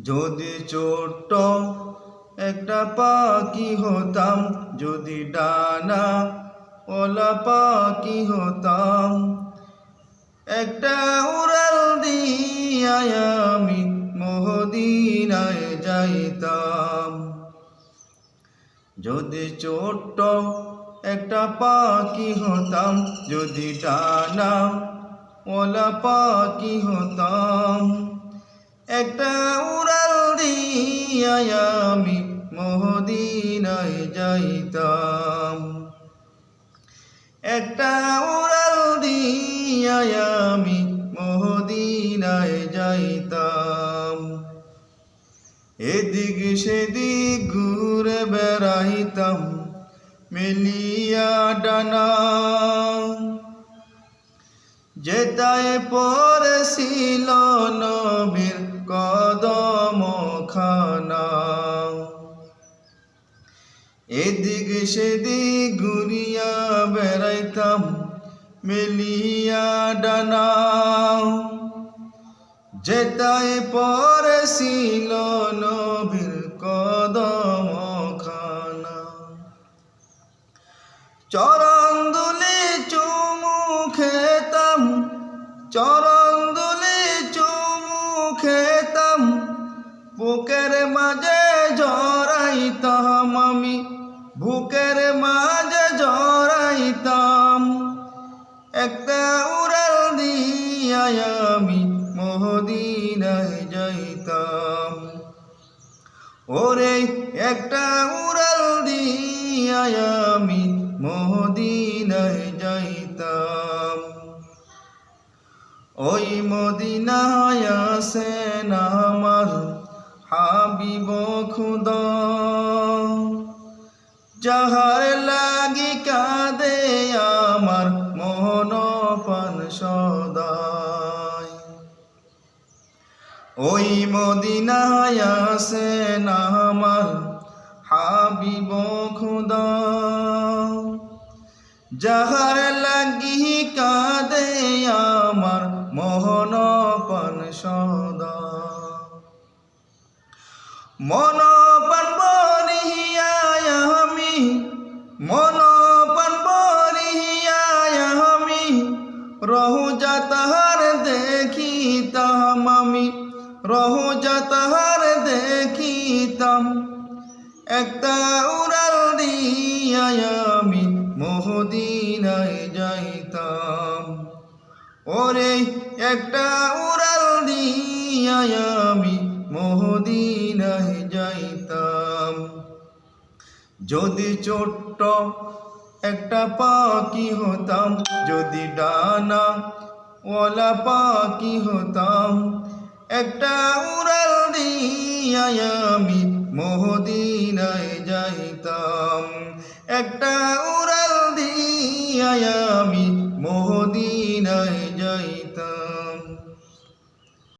যদি ছোট্ট একটা পাখি হতাম, যদি ডানা ওলা পাখি হতাম, একটা উড়াল দিয়া আমি মদিনায় যাইতাম। যদি ছোট্ট একটা পাখি হতাম, যদি ডানা ওলা পাখি হতাম, একটা উড়াল দিয়া আমি মদিনায় যাইতাম। একটা উড়াল দিয়া আমি মদিনায় যাইতাম। এদিক সেদিক ঘুরে বেড়াইতাম মেলিয়া ডানা, যেটায় পড়েছিল নবীর কদম খানা। এদিক সেদিক ঘুরিয়া বেড়াইতাম মেলিয়া ডানা, যেটায় পড়েছিল নবীর কদম খানা। চরণ দুলি চুমু খেতাম, চরণ দুলি চুমু খেতাম, বুকের মাঝে জড়াইতাম আমি, বুকের মাঝে জড়াইতাম। একটা উড়াল দিয়া আমি মদিনায় যাইতাম। ওরে একটা উড়াল দিয়া আমি মদিনায় যাইতাম। ওই মদিনায় আছেন আমার হাবিব খুদা, যাহার লাগি কাঁদে আমার মন প্রাণ সদাই। ওই মদিনায় আছেন আমার হাবিব খুদা, যাহার লাগি কাঁদে আমার মন প্রাণ সদা। মন প্রাণ বরিয়া আমি, মন প্রাণ বরিয়া আমি রোজা তাহার দেখিতাম আমি, রোজা তাহার দেখিতাম। একটা উড়াল দিয়া আমি মদিনায় যাইতাম। ওরে একটা উড়াল দিয়া আমি মদিনায় যাইতাম। যদি ছোট্ট একটা পাখি হতাম, যদি ডানা ওলা পাখি হতাম, একটা উড়াল দিয়া আমি মদিনায় যাইতাম। একটা